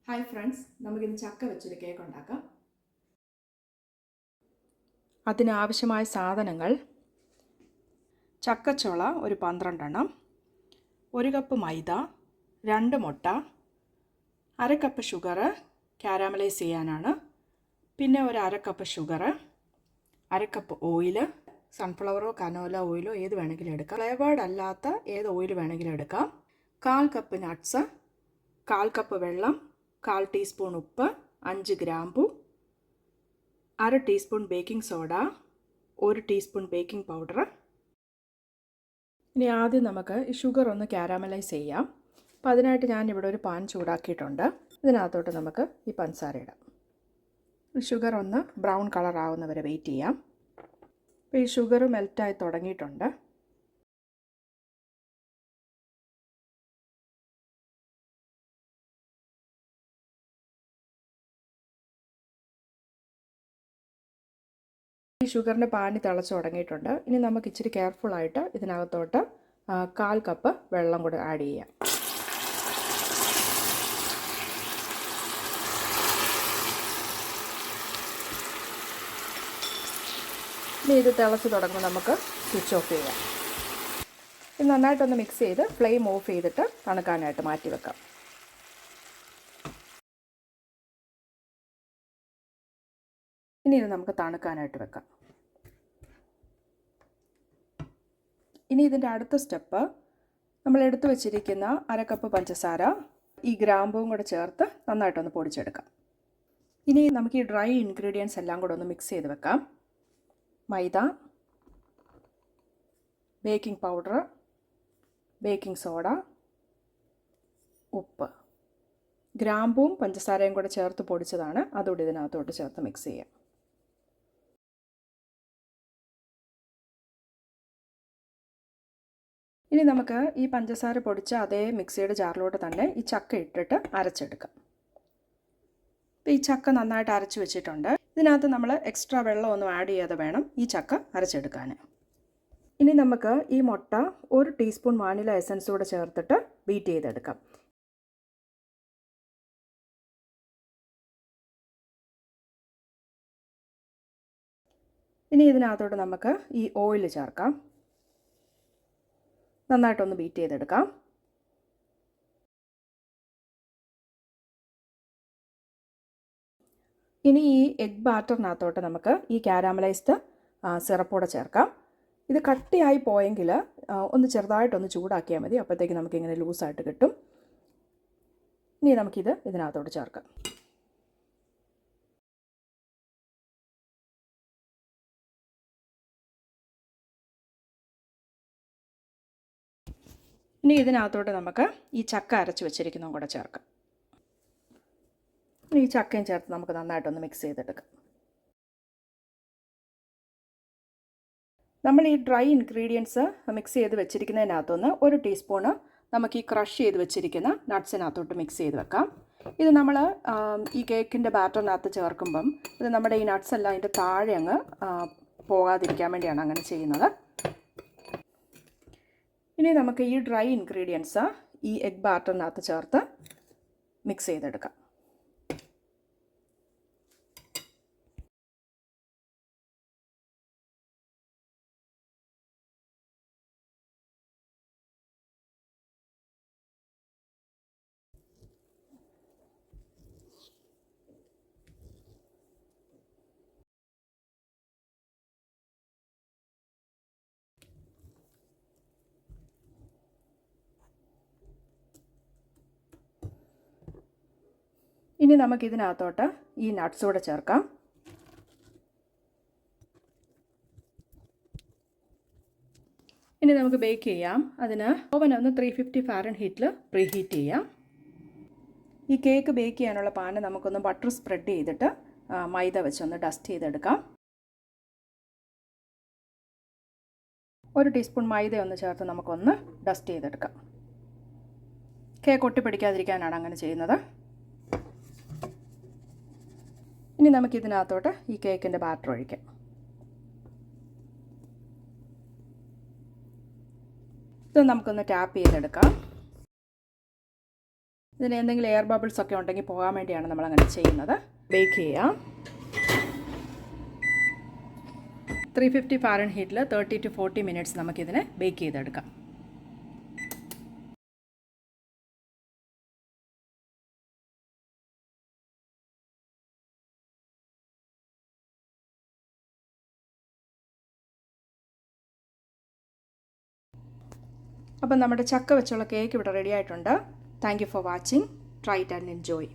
Hi friends, നമുക്കിന്ന് ചക്ക വെച്ചൊരു കേക്ക് ഉണ്ടാക്കാം. അതിനാവശ്യമായ സാധനങ്ങൾ: ചക്കച്ചുള ഒരു 12 എണ്ണം, 1 കപ്പ് മൈദ, 2 മുട്ട, 1/2 കപ്പ് ഷുഗർ കാരാമലൈസ് ചെയ്യാനാണ്, പിന്നെ ഒരു 1/2 കപ്പ് ഷുഗർ, 1/2 കപ്പ് ഓയിൽ, സൺഫ്ലവറോ കനോല ഓയിലോ ഏത് വേണമെങ്കിലും എടുക്കാം. ഫ്ലേവേർഡ് അല്ലാത്ത ഏത് ഓയിൽ വേണമെങ്കിലും എടുക്കാം. 1/4 കപ്പ് നട്ട്സ്, 1/4 കപ്പ് വെള്ളം, 1/4 ടീസ്പൂൺ ഉപ്പ്, 5 ഗ്രാമ്പു, 1/2 teaspoon baking soda, 1 teaspoon baking powder. ഇനി ആദ്യം നമുക്ക് ഈ ഷുഗർ ഒന്ന് കാരാമലൈസ് ചെയ്യാം. അപ്പോൾ അതിനായിട്ട് ഞാനിവിടെ ഒരു പാൻ ചൂടാക്കിയിട്ടുണ്ട്. ഇതിനകത്തോട്ട് നമുക്ക് ഈ പഞ്ചസാര ഇടാം. ഷുഗർ ഒന്ന് ബ്രൗൺ കളർ ആവുന്നവരെ വെയിറ്റ് ചെയ്യാം. അപ്പോൾ ഈ ഷുഗർ മെൽറ്റായി തുടങ്ങിയിട്ടുണ്ട്. ഈ ഷുഗറിൻ്റെ പാനി തിളച്ച് തുടങ്ങിയിട്ടുണ്ട്. ഇനി നമുക്ക് ഇച്ചിരി കെയർഫുള്ളായിട്ട് ഇതിനകത്തോട്ട് 1/4 കപ്പ് വെള്ളം കൂടെ ആഡ് ചെയ്യാം. ഇനി ഇത് തിളച്ച് തുടങ്ങുമ്പോൾ നമുക്ക് സ്വിച്ച് ഓഫ് ചെയ്യാം. ഇത് നന്നായിട്ടൊന്ന് മിക്സ് ചെയ്ത് ഫ്ലെയിം ഓഫ് ചെയ്തിട്ട് തണുക്കാനായിട്ട് മാറ്റി വെക്കാം. ഇനി ഇത് നമുക്ക് തണുക്കാനായിട്ട് വെക്കാം. ഇനി ഇതിൻ്റെ അടുത്ത സ്റ്റെപ്പ്, നമ്മൾ എടുത്തു വെച്ചിരിക്കുന്ന 1/2 കപ്പ് പഞ്ചസാര ഈ ഗ്രാമ്പും കൂടെ ചേർത്ത് നന്നായിട്ടൊന്ന് പൊടിച്ചെടുക്കാം. ഇനി നമുക്ക് ഈ ഡ്രൈ ഇൻഗ്രീഡിയൻസ് എല്ലാം കൂടെ ഒന്ന് മിക്സ് ചെയ്ത് വെക്കാം. മൈദ, ബേക്കിംഗ് പൗഡർ, ബേക്കിംഗ് സോഡ, ഉപ്പ്, ഗ്രാമ്പും പഞ്ചസാരയും കൂടെ ചേർത്ത് പൊടിച്ചതാണ്. അതുകൂടി ഇതിനകത്തോട്ട് ചേർത്ത് മിക്സ് ചെയ്യാം. ഇനി നമുക്ക് ഈ പഞ്ചസാര പൊടിച്ച അതേ മിക്സിയുടെ ജാറിലോട്ട് തന്നെ ഈ ചക്ക ഇട്ടിട്ട് അരച്ചെടുക്കാം. അപ്പോൾ ഈ ചക്ക നന്നായിട്ട് അരച്ച് വെച്ചിട്ടുണ്ട്. ഇതിനകത്ത് നമ്മൾ എക്സ്ട്രാ വെള്ളമൊന്നും ആഡ് ചെയ്യാതെ വേണം ഈ ചക്ക അരച്ചെടുക്കാൻ. ഇനി നമുക്ക് ഈ മുട്ട 1 ടീസ്പൂൺ വാനില എസൻസ് കൂടെ ചേർത്തിട്ട് ബീറ്റ് ചെയ്തെടുക്കാം. ഇനി ഇതിനകത്തോട്ട് നമുക്ക് ഈ ഓയിൽ ചേർക്കാം. നന്നായിട്ടൊന്ന് ബീറ്റ് ചെയ്തെടുക്കാം. ഇനി ഈ എഗ് ബാറ്ററിനകത്തോട്ട് നമുക്ക് ഈ കാരാമലൈസ്ഡ് സിറപ്പൂടെ ചേർക്കാം. ഇത് കട്ടിയായി പോയെങ്കിൽ ഒന്ന് ചെറുതായിട്ടൊന്ന് ചൂടാക്കിയാൽ മതി. അപ്പോഴത്തേക്ക് നമുക്കിങ്ങനെ ലൂസായിട്ട് കിട്ടും. ഇനി നമുക്കിത് ഇതിനകത്തോട്ട് ചേർക്കാം. ഇനി ഇതിനകത്തോട്ട് നമുക്ക് ഈ ചക്ക അരച്ച് വെച്ചിരിക്കുന്നതും കൂടെ ചേർക്കാം. ഈ ചക്കയും ചേർത്ത് നമുക്ക് നന്നായിട്ടൊന്ന് മിക്സ് ചെയ്തെടുക്കാം. നമ്മൾ ഈ ഡ്രൈ ഇൻഗ്രീഡിയൻസ് മിക്സ് ചെയ്ത് വെച്ചിരിക്കുന്നതിനകത്തുനിന്ന് 1 ടീസ്പൂണ് നമുക്ക് ഈ ക്രഷ് ചെയ്ത് വെച്ചിരിക്കുന്ന നട്ട്സിനകത്തോട്ട് മിക്സ് ചെയ്ത് വെക്കാം. ഇത് നമ്മൾ ഈ കേക്കിൻ്റെ ബാറ്ററിനകത്ത് ചേർക്കുമ്പം ഇത് നമ്മുടെ ഈ നട്ട്സ് എല്ലാം അതിൻ്റെ താഴെ അങ്ങ് പോകാതിരിക്കാൻ വേണ്ടിയാണ് അങ്ങനെ ചെയ്യുന്നത്. ഇനി നമുക്ക് ഈ ഡ്രൈ ഇൻഗ്രീഡിയൻസ് ഈ എഗ് ബാറ്ററിനകത്ത് ചേർത്ത് മിക്സ് ചെയ്തെടുക്കാം. ഇനി നമുക്കിതിനകത്തോട്ട് ഈ നട്ട്സ് കൂടെ ചേർക്കാം. ഇനി നമുക്ക് ബേക്ക് ചെയ്യാം. അതിന് ഓവൻ ഒന്ന് 350 ഫാരൻഹീറ്റിൽ പ്രീഹീറ്റ് ചെയ്യാം. ഈ കേക്ക് ബേക്ക് ചെയ്യാനുള്ള പാന് നമുക്കൊന്ന് ബട്ടർ സ്പ്രെഡ് ചെയ്തിട്ട് മൈദ വെച്ചൊന്ന് ഡസ്റ്റ് ചെയ്തെടുക്കാം. 1 ടീസ്പൂൺ മൈദ ഒന്ന് ചേർത്ത് നമുക്കൊന്ന് ഡസ്റ്റ് ചെയ്തെടുക്കാം. കേക്ക് ഒട്ടിപ്പിടിക്കാതിരിക്കാനാണ് അങ്ങനെ ചെയ്യുന്നത്. ഇനി നമുക്കിതിനകത്തോട്ട് ഈ കേക്കിൻ്റെ ബാറ്റർ ഒഴിക്കാം. ഇത് നമുക്കൊന്ന് ടാപ്പ് ചെയ്തെടുക്കാം. ഇതിന് എന്തെങ്കിലും എയർ ബബിൾസ് ഒക്കെ ഉണ്ടെങ്കിൽ പോകാൻ വേണ്ടിയാണ് നമ്മളങ്ങനെ ചെയ്യുന്നത്. ബേക്ക് ചെയ്യാം. 350 ഫാരൻഹീറ്റിൽ 30 to 40 മിനിറ്റ്സ് നമുക്കിതിനെ ബേക്ക് ചെയ്തെടുക്കാം. അപ്പം നമ്മുടെ ചക്ക വെച്ചുള്ള കേക്ക് ഇവിടെ റെഡി ആയിട്ടുണ്ട്. Thank you for watching. Try it and enjoy.